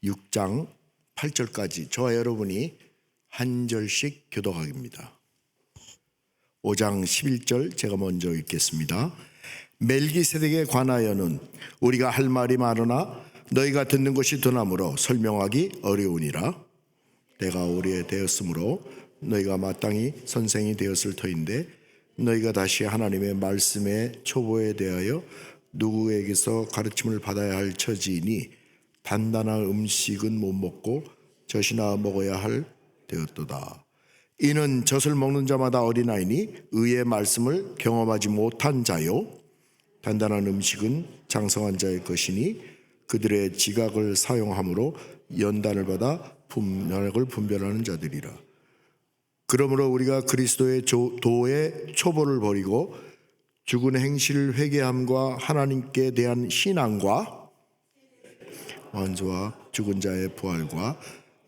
6장 8절까지 저와 여러분이 한 절씩 교독하기입니다. 5장 11절 제가 먼저 읽겠습니다. 멜기세덱에 관하여는 우리가 할 말이 많으나 너희가 듣는 것이 드나므로 설명하기 어려우니라. 내가 오래 되었으므로 너희가 마땅히 선생이 되었을 터인데 너희가 다시 하나님의 말씀의 초보에 대하여 누구에게서 가르침을 받아야 할 처지이니 단단한 음식은 못 먹고 젖이나 먹어야 할 되었도다. 이는 젖을 먹는 자마다 어린아이니 의의 말씀을 경험하지 못한 자요 단단한 음식은 장성한 자의 것이니 그들의 지각을 사용함으로 연단을 받아 분명을 분별하는 자들이라. 그러므로 우리가 그리스도의 도의 초보를 버리고 죽은 행실을 회개함과 하나님께 대한 신앙과 원수와 죽은 자의 부활과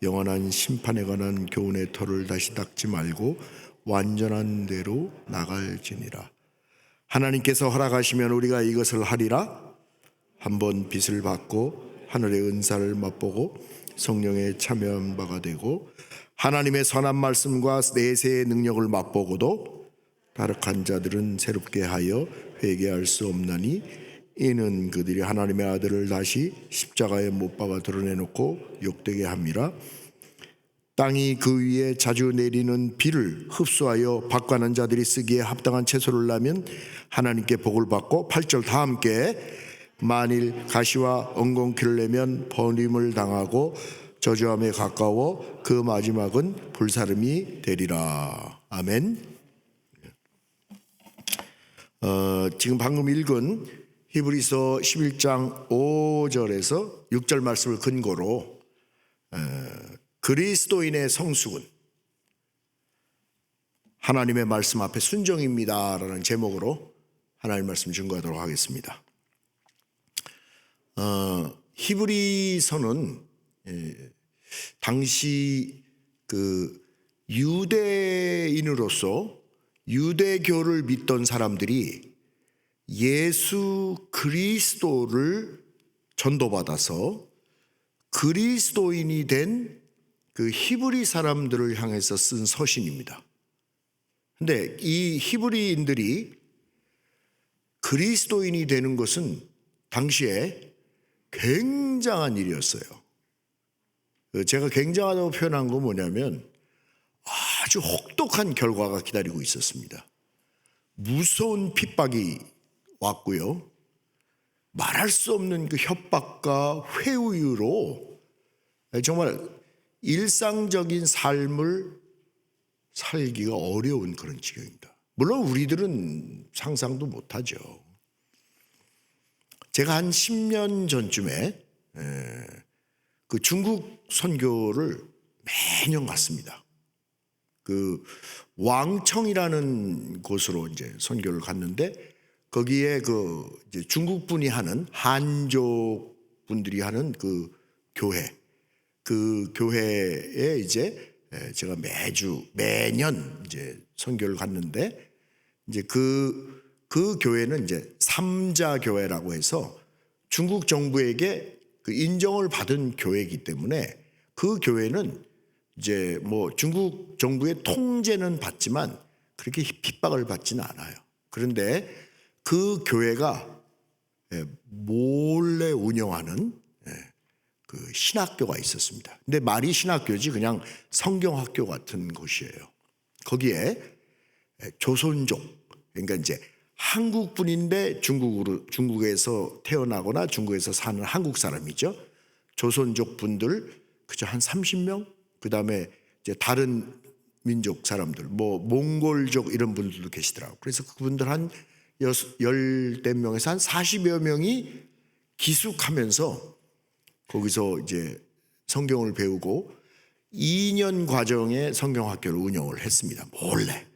영원한 심판에 관한 교훈의 터를 다시 닦지 말고 완전한 대로 나갈지니라. 하나님께서 허락하시면 우리가 이것을 하리라. 한번 빚을 받고 하늘의 은사를 맛보고 성령에 참여한 바가 되고 하나님의 선한 말씀과 내세의 능력을 맛보고도 타락한 자들은 새롭게 하여 회개할 수 없나니 이는 그들이 하나님의 아들을 다시 십자가에 못 박아 드러내놓고 욕되게 함이라. 땅이 그 위에 자주 내리는 비를 흡수하여 박관한 자들이 쓰기에 합당한 채소를 나면 하나님께 복을 받고 8절 다 함께 만일 가시와 엉겅퀴를 내면 버림을 당하고 저주함에 가까워 그 마지막은 불사름이 되리라. 아멘. 지금 방금 읽은 히브리서 11장 5절에서 6절 말씀을 근거로 그리스도인의 성숙은 하나님의 말씀 앞에 순종입니다 라는 제목으로 하나님의 말씀 증거하도록 하겠습니다. 히브리서는 당시 그 유대인으로서 유대교를 믿던 사람들이 예수 그리스도를 전도받아서 그리스도인이 된 그 히브리 사람들을 향해서 쓴 서신입니다. 근데 이 히브리인들이 그리스도인이 되는 것은 당시에 굉장한 일이었어요. 제가 굉장하다고 표현한 건 뭐냐면 아주 혹독한 결과가 기다리고 있었습니다. 무서운 핍박이 왔고요. 말할 수 없는 그 협박과 회유로 정말 일상적인 삶을 살기가 어려운 그런 지경입니다. 물론 우리들은 상상도 못하죠. 제가 한 10년 전쯤에 그 중국 선교를 매년 갔습니다. 그 왕청이라는 곳으로 이제 선교를 갔는데 거기에 그 이제 중국 분이 하는 한족 분들이 하는 그 교회에 이제 제가 매년 이제 선교를 갔는데 이제 그 교회는 이제 삼자 교회라고 해서 중국 정부에게 그 인정을 받은 교회이기 때문에 그 교회는 이제 뭐 중국 정부의 통제는 받지만 그렇게 핍박을 받지는 않아요. 그런데 그 교회가 몰래 운영하는 그 신학교가 있었습니다. 근데 말이 신학교지 그냥 성경학교 같은 곳이에요. 거기에 조선족, 그러니까 이제 한국 분인데 중국에서 태어나거나 중국에서 사는 한국 사람이죠. 조선족 분들 그저 한 30명, 그 다음에 이제 다른 민족 사람들, 뭐 몽골족 이런 분들도 계시더라고요. 그래서 그분들 한 10대 명에서 한 40여 명이 기숙하면서 거기서 이제 성경을 배우고 2년 과정의 성경학교를 운영을 했습니다. 몰래.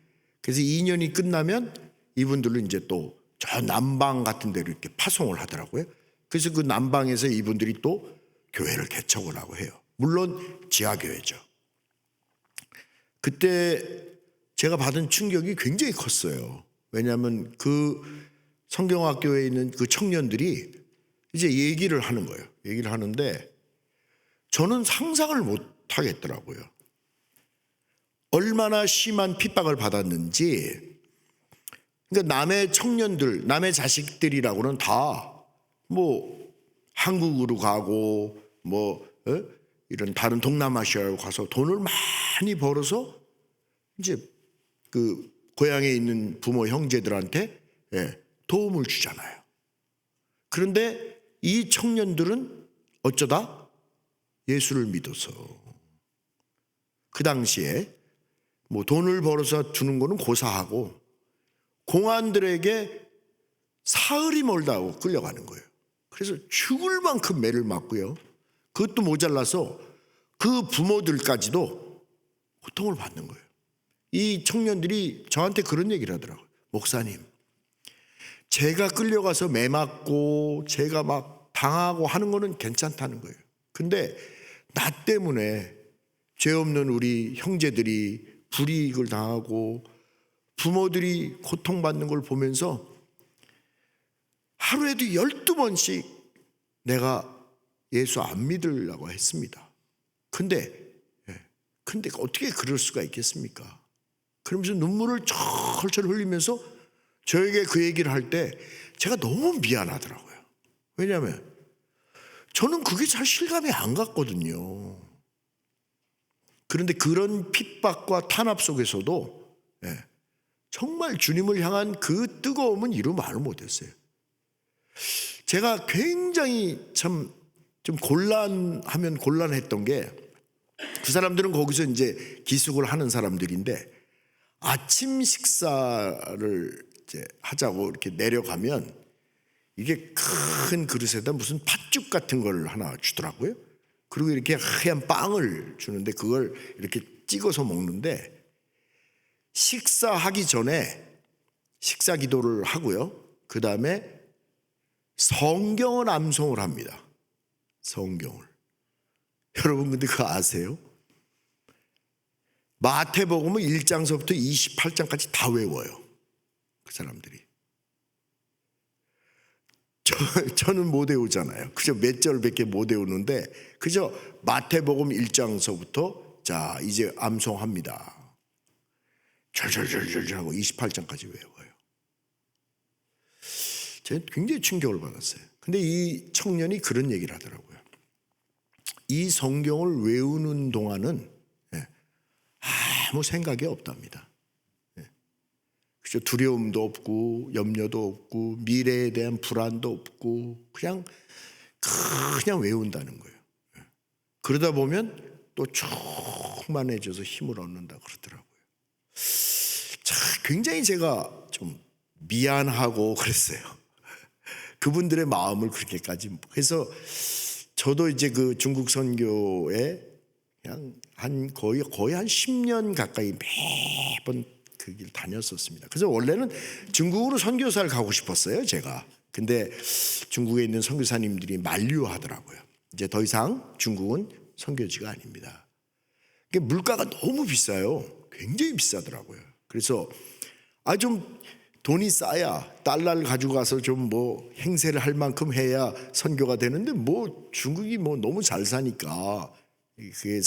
그래서 2년이 끝나면 이분들은 이제 또 저 남방 같은 데로 이렇게 파송을 하더라고요. 그래서 그 남방에서 이분들이 또 교회를 개척을 하고 해요. 물론 지하교회죠. 그때 제가 받은 충격이 굉장히 컸어요. 왜냐하면 그 성경학교에 있는 그 청년들이 이제 얘기를 하는 거예요. 얘기를 하는데 저는 상상을 못 하겠더라고요. 얼마나 심한 핍박을 받았는지. 그러니까 남의 청년들, 남의 자식들이라고는 다 뭐 한국으로 가고 뭐 이런 다른 동남아시아로 가서 돈을 많이 벌어서 이제 그 고향에 있는 부모 형제들한테 도움을 주잖아요. 그런데 이 청년들은 어쩌다 예수를 믿어서 그 당시에 뭐 돈을 벌어서 주는 거는 고사하고 공안들에게 사흘이 멀다고 끌려가는 거예요. 그래서 죽을 만큼 매를 맞고요. 그것도 모자라서 그 부모들까지도 고통을 받는 거예요. 이 청년들이 저한테 그런 얘기를 하더라고요. 목사님, 제가 끌려가서 매 맞고 제가 막 당하고 하는 거는 괜찮다는 거예요. 근데 나 때문에 죄 없는 우리 형제들이 불이익을 당하고 부모들이 고통받는 걸 보면서 하루에도 12번씩 내가 예수 안 믿으려고 했습니다. 근데 어떻게 그럴 수가 있겠습니까? 그러면서 눈물을 철철 흘리면서 저에게 그 얘기를 할 때 제가 너무 미안하더라고요. 왜냐하면 저는 그게 잘 실감이 안 갔거든요. 그런데 그런 핍박과 탄압 속에서도 정말 주님을 향한 그 뜨거움은 이루 말을 못했어요. 제가 굉장히 참 좀 곤란하면 곤란했던 게 그 사람들은 거기서 이제 기숙을 하는 사람들인데 아침 식사를 이제 하자고 이렇게 내려가면 이게 큰 그릇에다 무슨 팥죽 같은 걸 하나 주더라고요. 그리고 이렇게 하얀 빵을 주는데 그걸 이렇게 찍어서 먹는데 식사하기 전에 식사 기도를 하고요. 그 다음에 성경을 암송을 합니다. 성경을. 여러분 근데 그거 아세요? 마태복음은 1장서부터 28장까지 다 외워요. 그 사람들이. 저는 못 외우잖아요. 그저 몇 절밖에 못 외우는데 그저 마태복음 1장서부터 자 이제 암송합니다. 절절절절 하고 28장까지 외워요. 제가 굉장히 충격을 받았어요. 근데 이 청년이 그런 얘기를 하더라고요. 이 성경을 외우는 동안은 아무 생각이 없답니다. 그죠? 두려움도 없고 염려도 없고 미래에 대한 불안도 없고 그냥 외운다는 거예요. 그러다 보면 또 충만해져서 힘을 얻는다 그러더라고요. 굉장히 제가 좀 미안하고 그랬어요. 그분들의 마음을 그렇게까지. 그래서 저도 이제 그 중국 선교에 그냥 거의 한 10년 가까이 매번 그 길 다녔었습니다. 그래서 원래는 중국으로 선교사를 가고 싶었어요, 제가. 근데 중국에 있는 선교사님들이 만류하더라고요. 이제 더 이상 중국은 선교지가 아닙니다. 물가가 너무 비싸요. 굉장히 비싸더라고요. 그래서 좀 돈이 싸야 달러를 가지고 가서 좀 뭐 행세를 할 만큼 해야 선교가 되는데 뭐 중국이 뭐 너무 잘 사니까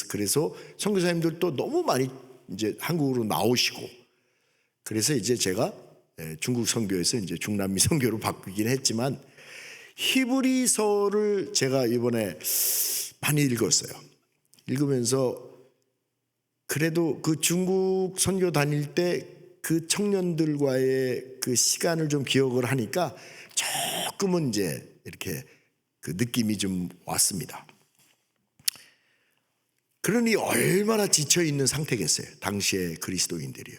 그래서 선교사님들도 너무 많이 이제 한국으로 나오시고 그래서 이제 제가 중국 선교에서 이제 중남미 선교로 바뀌긴 했지만 히브리서를 제가 이번에 많이 읽었어요. 읽으면서 그래도 그 중국 선교 다닐 때 그 청년들과의 그 시간을 좀 기억을 하니까 조금은 이제 이렇게 그 느낌이 좀 왔습니다. 그러니 얼마나 지쳐 있는 상태겠어요. 당시의 그리스도인들이요.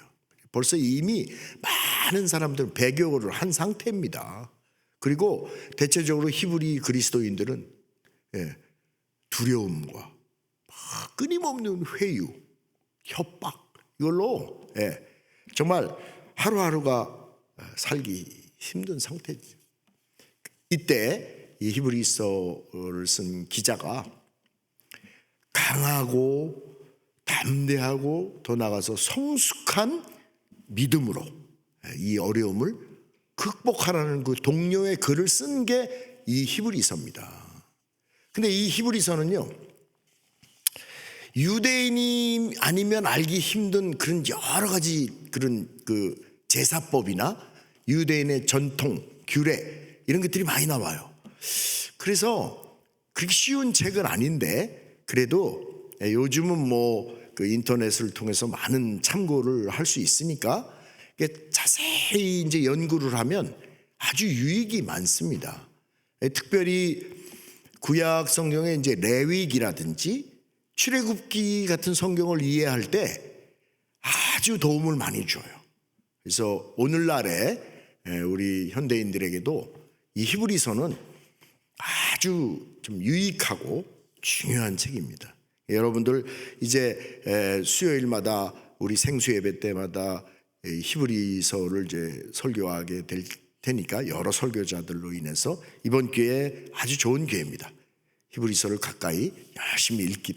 벌써 이미 많은 사람들은 배교를 한 상태입니다. 그리고 대체적으로 히브리 그리스도인들은 두려움과 끊임없는 회유, 협박 이걸로 정말 하루하루가 살기 힘든 상태죠. 이때 이 히브리서를 쓴 기자가 강하고 담대하고 더 나아가서 성숙한 믿음으로 이 어려움을 극복하라는 그 동료의 글을 쓴 게 이 히브리서입니다. 근데 이 히브리서는요 유대인이 아니면 알기 힘든 그런 여러 가지 그런 그 제사법이나 유대인의 전통, 규례 이런 것들이 많이 나와요. 그래서 그렇게 쉬운 책은 아닌데 그래도 요즘은 뭐 그 인터넷을 통해서 많은 참고를 할 수 있으니까 자세히 이제 연구를 하면 아주 유익이 많습니다. 특별히 구약 성경의 이제 레위기라든지 출애굽기 같은 성경을 이해할 때 아주 도움을 많이 줘요. 그래서 오늘날에 우리 현대인들에게도 이 히브리서는 아주 좀 유익하고 중요한 책입니다. 여러분들 이제 수요일마다 우리 생수 예배 때마다 히브리서를 이제 설교하게 될 테니까 여러 설교자들로 인해서 이번 기회에 아주 좋은 기회입니다. 히브리서를 가까이 열심히 읽기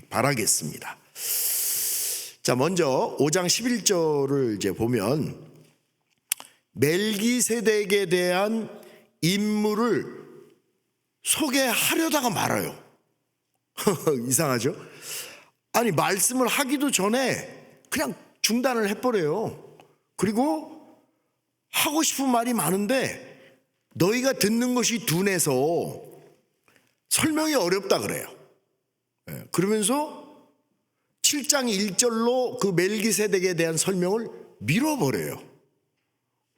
바라겠습니다. 자, 먼저 5장 11절을 이제 보면 멜기세덱에 대한 인물을 소개하려다가 말아요. 이상하죠? 아니, 말씀을 하기도 전에 그냥 중단을 해버려요. 그리고 하고 싶은 말이 많은데 너희가 듣는 것이 둔해서 설명이 어렵다 그래요. 그러면서 7장 1절로 그 멜기세덱에 대한 설명을 밀어버려요.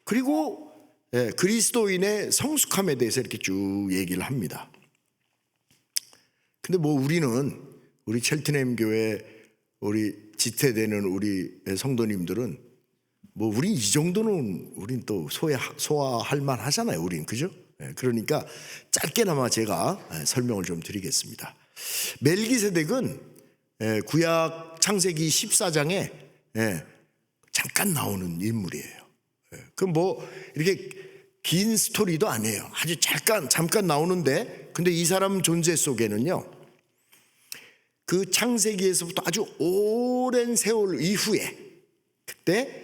그리고 그리스도인의 성숙함에 대해서 이렇게 쭉 얘기를 합니다. 근데 뭐 우리 첼트넴 교회 우리 지태되는 우리 성도님들은 뭐 우리 이 정도는 우린 또 소화할 만하잖아요. 우린 그죠? 그러니까 짧게나마 제가 설명을 좀 드리겠습니다. 멜기세덱은 구약 창세기 14장에 잠깐 나오는 인물이에요. 그 뭐 이렇게 긴 스토리도 아니에요. 아주 잠깐 나오는데 근데 이 사람 존재 속에는요, 그 창세기에서부터 아주 오랜 세월 이후에 그때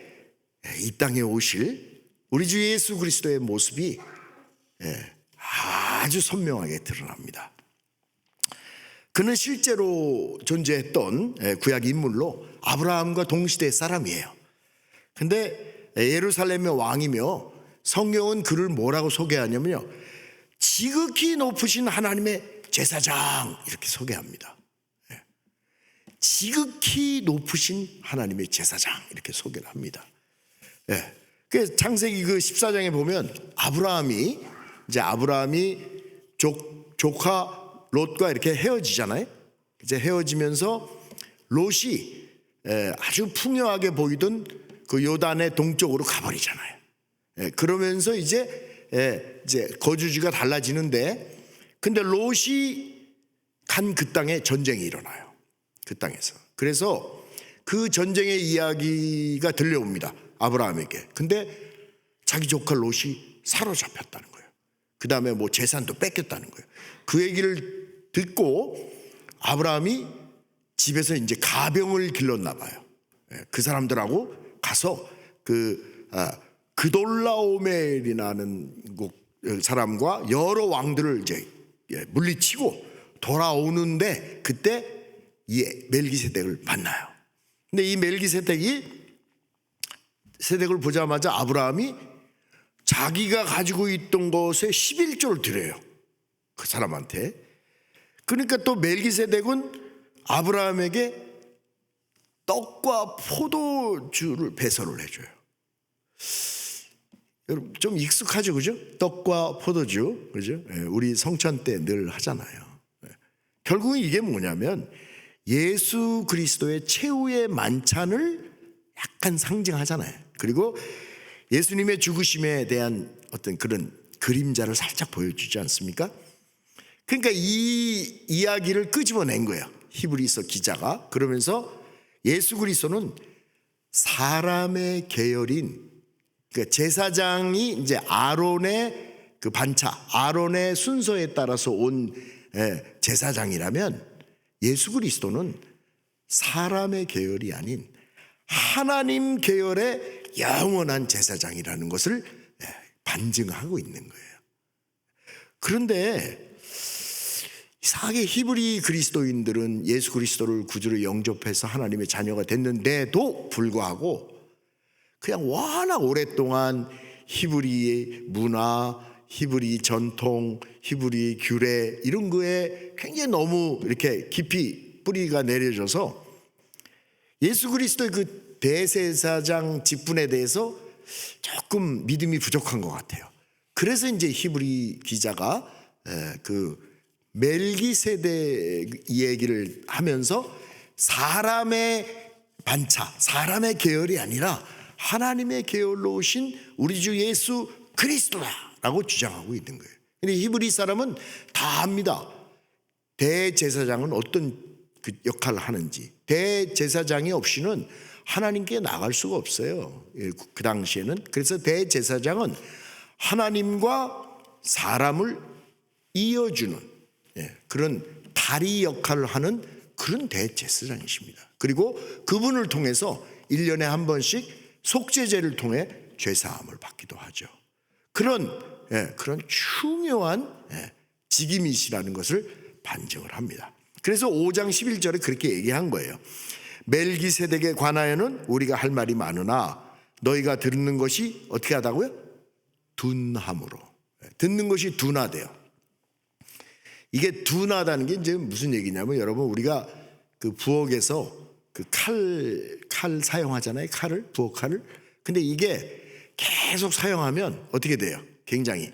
이 땅에 오실 우리 주 예수 그리스도의 모습이 아주 선명하게 드러납니다. 그는 실제로 존재했던 구약 인물로 아브라함과 동시대 사람이에요. 근데 예루살렘의 왕이며 성경은 그를 뭐라고 소개하냐면요, 지극히 높으신 하나님의 제사장 이렇게 소개합니다. 지극히 높으신 하나님의 제사장 이렇게 소개를 합니다. 그 창세기 그 14장에 보면 아브라함이 조카 롯과 이렇게 헤어지잖아요. 이제 헤어지면서 롯이 아주 풍요하게 보이던 그 요단의 동쪽으로 가버리잖아요. 그러면서 이제 거주지가 달라지는데, 근데 롯이 간 그 땅에 전쟁이 일어나요. 그 땅에서. 그래서 그 전쟁의 이야기가 들려옵니다. 아브라함에게. 근데 자기 조카 롯이 사로잡혔다는 거예요. 그 다음에 뭐 재산도 뺏겼다는 거예요. 그 얘기를 듣고 아브라함이 집에서 이제 가병을 길렀나 봐요. 그 사람들하고 가서 그돌라오멜이라는 사람과 여러 왕들을 이제 물리치고 돌아오는데 그때 이 멜기세덱을 만나요. 근데 이 멜기세덱을 보자마자 아브라함이 자기가 가지고 있던 것의 11조를 드려요. 그 사람한테. 그러니까 또 멜기세덱은 아브라함에게 떡과 포도주를 배설을 해줘요. 여러분 좀 익숙하죠, 그죠? 떡과 포도주, 그죠? 우리 성찬 때 늘 하잖아요. 결국은 이게 뭐냐면 예수 그리스도의 최후의 만찬을 약간 상징하잖아요. 그리고 예수님의 죽으심에 대한 어떤 그런 그림자를 살짝 보여주지 않습니까? 그러니까 이 이야기를 끄집어낸 거예요, 히브리서 기자가. 그러면서 예수 그리스도는 사람의 계열인, 그러니까 제사장이 이제 아론의 그 반차, 아론의 순서에 따라서 온 제사장이라면 예수 그리스도는 사람의 계열이 아닌 하나님 계열의 영원한 제사장이라는 것을 반증하고 있는 거예요. 그런데 이상하게 히브리 그리스도인들은 예수 그리스도를 구주로 영접해서 하나님의 자녀가 됐는데도 불구하고 그냥 워낙 오랫동안 히브리의 문화, 히브리 전통, 히브리 규례 이런 거에 굉장히 너무 이렇게 깊이 뿌리가 내려져서 예수 그리스도의 그 대제사장 직분에 대해서 조금 믿음이 부족한 것 같아요. 그래서 이제 히브리 기자가 그 멜기세덱 얘기를 하면서 사람의 반차, 사람의 계열이 아니라 하나님의 계열로 오신 우리 주 예수 그리스도다라고 주장하고 있는 거예요. 근데 히브리 사람은 다 압니다. 대제사장은 어떤 그 역할을 하는지. 대제사장이 없이는 하나님께 나갈 수가 없어요. 그 당시에는. 그래서 대제사장은 하나님과 사람을 이어주는 그런 다리 역할을 하는 그런 대제사장이십니다. 그리고 그분을 통해서 1년에 한 번씩 속죄제를 통해 죄사함을 받기도 하죠. 그런 중요한 직임이시라는 것을 반증을 합니다. 그래서 5장 11절에 그렇게 얘기한 거예요. 멜기세덱에 관하여는 우리가 할 말이 많으나 너희가 듣는 것이 어떻게 하다고요? 둔함으로. 듣는 것이 둔하대요. 이게 둔하다는 게 이제 무슨 얘기냐면 여러분 우리가 그 부엌에서 그 칼 사용하잖아요. 부엌 칼을. 근데 이게 계속 사용하면 어떻게 돼요? 굉장히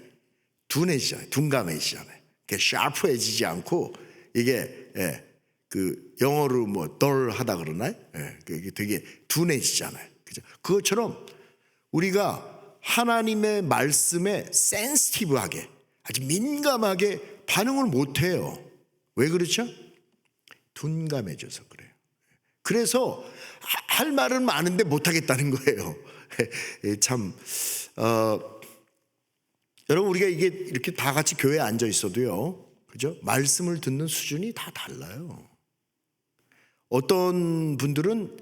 둔해지잖아요. 둔감해지잖아요. 샤프해지지 않고 이게 그 영어로 뭐 덜하다 그러나요? 그게 되게 둔해지잖아요. 그죠? 그것처럼 우리가 하나님의 말씀에 센시티브하게 아주 민감하게 반응을 못해요. 왜 그렇죠? 둔감해져서 그래요. 그래서 할 말은 많은데 못하겠다는 거예요. 참 여러분 우리가 이게 이렇게 다 같이 교회에 앉아 있어도요, 그죠? 말씀을 듣는 수준이 다 달라요. 어떤 분들은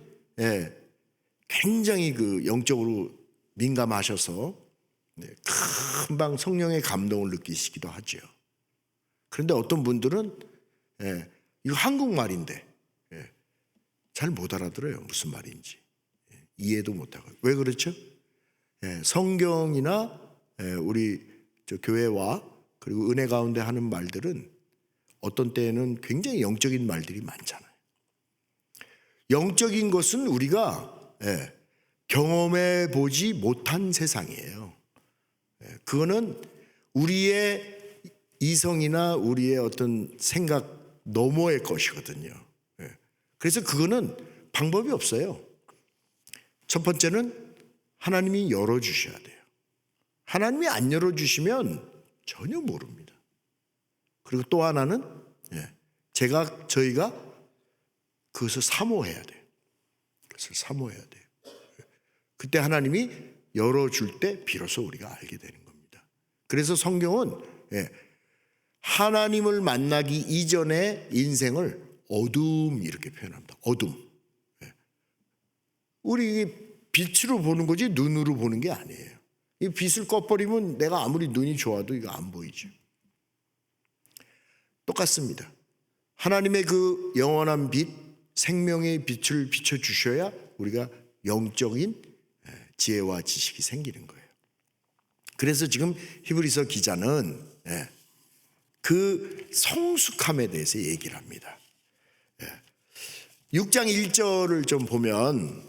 굉장히 그 영적으로 민감하셔서 금방 성령의 감동을 느끼시기도 하죠. 그런데 어떤 분들은 이거 한국말인데 잘 못 알아들어요. 무슨 말인지 이해도 못하고. 왜 그렇죠? 성경이나 우리 저 교회와 그리고 은혜 가운데 하는 말들은 어떤 때에는 굉장히 영적인 말들이 많잖아요. 영적인 것은 우리가 경험해 보지 못한 세상이에요. 그거는 우리의 이성이나 우리의 어떤 생각 너머의 것이거든요. 그래서 그거는 방법이 없어요. 첫 번째는 하나님이 열어주셔야 돼요. 하나님이 안 열어주시면 전혀 모릅니다. 그리고 또 하나는 저희가 그것을 사모해야 돼요. 그것을 사모해야 돼요. 그때 하나님이 열어줄 때 비로소 우리가 알게 되는 겁니다. 그래서 성경은 하나님을 만나기 이전의 인생을 어둠 이렇게 표현합니다. 어둠. 우리 빛으로 보는 거지 눈으로 보는 게 아니에요. 이 빛을 꺼버리면 내가 아무리 눈이 좋아도 이거 안 보이죠. 똑같습니다. 하나님의 그 영원한 빛, 생명의 빛을 비춰주셔야 우리가 영적인 지혜와 지식이 생기는 거예요. 그래서 지금 히브리서 기자는 그 성숙함에 대해서 얘기를 합니다. 6장 1절을 좀 보면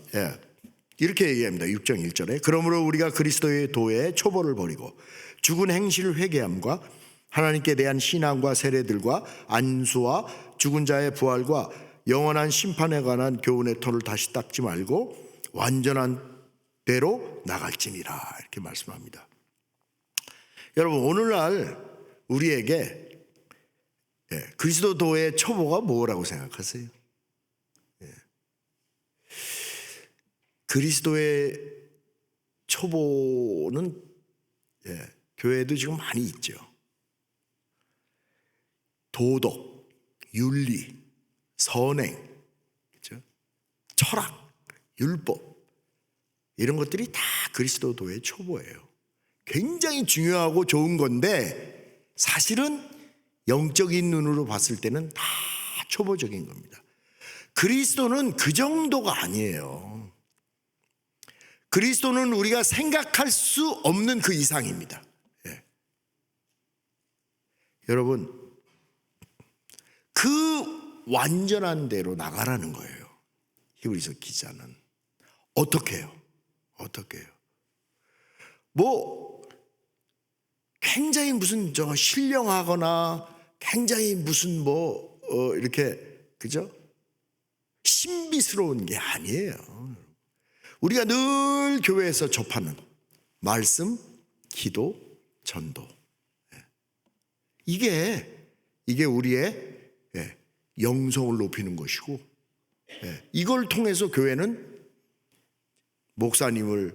이렇게 얘기합니다. 6장 1절에 그러므로 우리가 그리스도의 도에 초보를 버리고 죽은 행실을 회개함과 하나님께 대한 신앙과 세례들과 안수와 죽은 자의 부활과 영원한 심판에 관한 교훈의 터를 다시 닦지 말고 완전한 대로 나갈지니라 이렇게 말씀합니다. 여러분 오늘날 우리에게 그리스도도의 초보가 뭐라고 생각하세요? 그리스도의 초보는 교회에도 지금 많이 있죠. 도덕, 윤리, 선행, 그렇죠? 철학, 율법 이런 것들이 다 그리스도도의 초보예요. 굉장히 중요하고 좋은 건데 사실은 영적인 눈으로 봤을 때는 다 초보적인 겁니다. 그리스도는 그 정도가 아니에요. 그리스도는 우리가 생각할 수 없는 그 이상입니다. 예. 여러분, 그 완전한 대로 나가라는 거예요. 히브리서 기자는. 어떻게 해요? 어떻게 해요? 뭐 굉장히 무슨 신령하거나 굉장히 무슨 이렇게 그죠? 신비스러운 게 아니에요. 우리가 늘 교회에서 접하는 말씀, 기도, 전도. 이게 우리의 영성을 높이는 것이고, 이걸 통해서 교회는 목사님을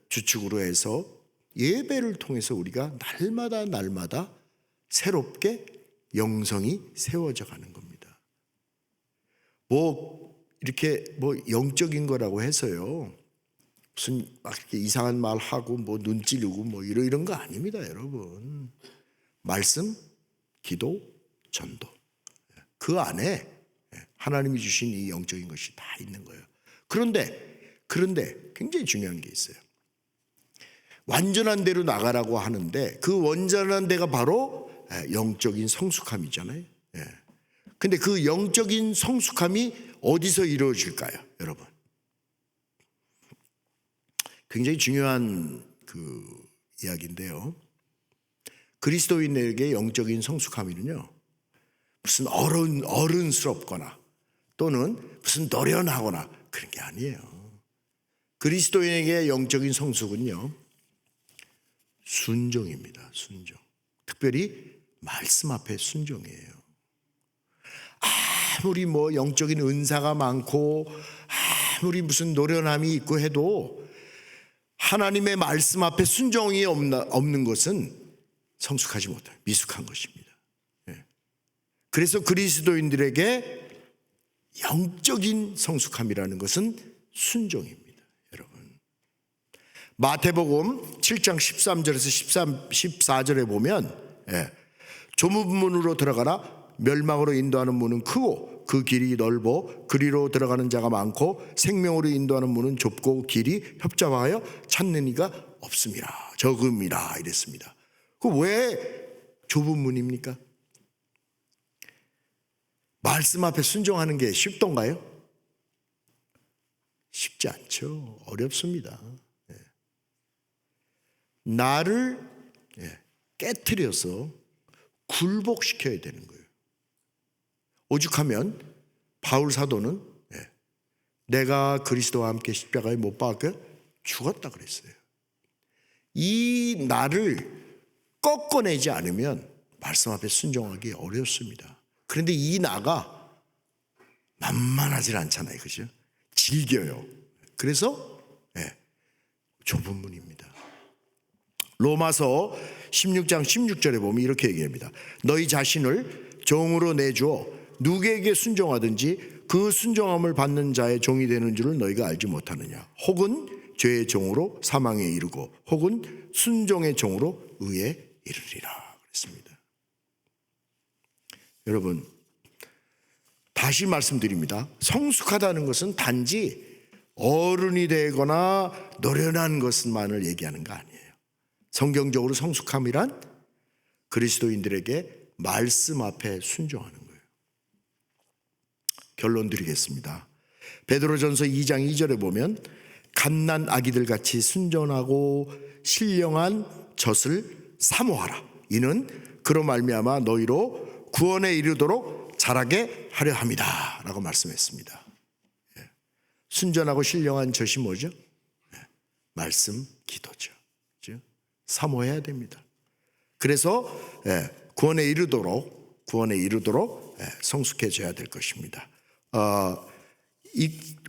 주축으로 해서 예배를 통해서 우리가 날마다 새롭게 영성이 세워져 가는 겁니다. 이렇게 영적인 거라고 해서요, 무슨 막 이렇게 이상한 말 하고 눈 찌르고 이런 거 아닙니다, 여러분. 말씀, 기도, 전도. 그 안에 하나님이 주신 이 영적인 것이 다 있는 거예요. 그런데 굉장히 중요한 게 있어요. 완전한 대로 나가라고 하는데 그 완전한 데가 바로 영적인 성숙함이잖아요. 근데 그 영적인 성숙함이 어디서 이루어질까요, 여러분? 굉장히 중요한 그 이야기인데요. 그리스도인에게 영적인 성숙함이는요, 무슨 어른스럽거나 또는 무슨 노련하거나 그런 게 아니에요. 그리스도인에게 영적인 성숙은요, 순종입니다. 순종. 특별히 말씀 앞에 순종이에요. 아무리 영적인 은사가 많고 아무리 무슨 노련함이 있고 해도 하나님의 말씀 앞에 순종이 없는 것은 성숙하지 못해요. 미숙한 것입니다. 그래서 그리스도인들에게 영적인 성숙함이라는 것은 순종입니다, 여러분. 마태복음 7장 13절에서 14절에 보면 좁은 문으로 들어가라. 멸망으로 인도하는 문은 크고 그 길이 넓어 그리로 들어가는 자가 많고 생명으로 인도하는 문은 좁고 길이 협잡하여 찾는 이가 없음이라, 적음이라 이랬습니다. 그 왜 좁은 문입니까? 말씀 앞에 순종하는 게 쉽던가요? 쉽지 않죠. 어렵습니다. 나를 깨트려서 굴복시켜야 되는 거예요. 오죽하면 바울 사도는 내가 그리스도와 함께 십자가에 못 박혀 죽었다 그랬어요. 이 나를 꺾어내지 않으면 말씀 앞에 순종하기 어렵습니다. 그런데 이 나가 만만하지 않잖아요, 그죠? 질겨요. 그래서 좁은 문입니다. 로마서 16장 16절에 보면 이렇게 얘기합니다. 너희 자신을 종으로 내주어 누구에게 순종하든지 그 순종함을 받는 자의 종이 되는 줄을 너희가 알지 못하느냐. 혹은 죄의 종으로 사망에 이르고 혹은 순종의 종으로 의에 이르리라 그랬습니다. 여러분, 다시 말씀드립니다. 성숙하다는 것은 단지 어른이 되거나 노련한 것만을 얘기하는 거 아니에요. 성경적으로 성숙함이란 그리스도인들에게 말씀 앞에 순종하는 거예요. 결론 드리겠습니다. 베드로전서 2장 2절에 보면 갓난 아기들 같이 순전하고 신령한 젖을 사모하라. 이는 그로 말미암아 너희로 구원에 이르도록 자라게 하려 함이다 라고 말씀했습니다. 순전하고 신령한 젖이 뭐죠? 말씀, 기도죠. 사모해야 됩니다. 그래서 구원에 이르도록 성숙해져야 될 것입니다.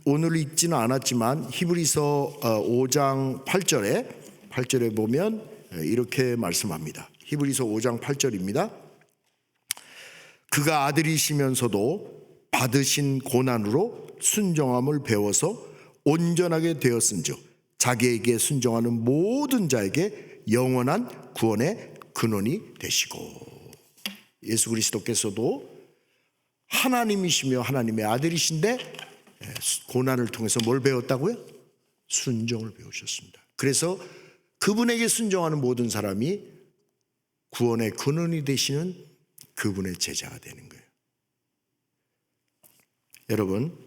오늘 읽지는 않았지만 히브리서 5장 8절에 보면 이렇게 말씀합니다. 히브리서 5장 8절입니다. 그가 아들이시면서도 받으신 고난으로 순종함을 배워서 온전하게 되었은즉 자기에게 순종하는 모든 자에게 영원한 구원의 근원이 되시고. 예수 그리스도께서도 하나님이시며 하나님의 아들이신데 고난을 통해서 뭘 배웠다고요? 순종을 배우셨습니다. 그래서 그분에게 순종하는 모든 사람이 구원의 근원이 되시는 그분의 제자가 되는 거예요. 여러분,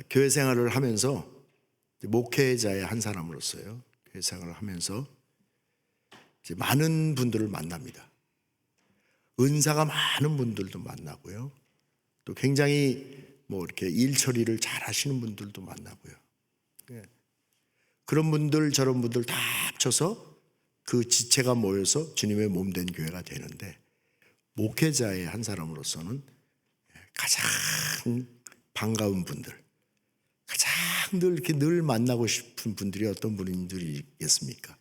교회 생활을 하면서 목회자의 한 사람으로서요, 교회 생활을 하면서 이제 많은 분들을 만납니다. 은사가 많은 분들도 만나고요, 또 굉장히 이렇게 일 처리를 잘 하시는 분들도 만나고요. 그런 분들 저런 분들 다 합쳐서 그 지체가 모여서 주님의 몸된 교회가 되는데, 목회자의 한 사람으로서는 가장 반가운 분들, 가장 늘 만나고 싶은 분들이 어떤 분들이겠습니까?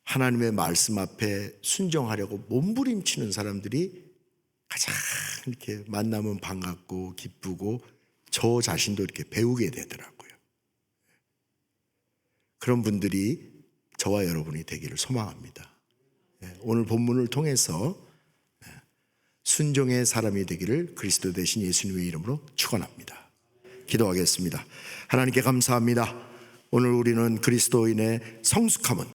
하나님의 말씀 앞에 순종하려고 몸부림치는 사람들이 가장 이렇게 만나면 반갑고 기쁘고 저 자신도 이렇게 배우게 되더라고요. 그런 분들이 저와 여러분이 되기를 소망합니다. 오늘 본문을 통해서 순종의 사람이 되기를 그리스도 되신 예수님의 이름으로 축원합니다. 기도하겠습니다. 하나님께 감사합니다. 오늘 우리는 그리스도인의 성숙함은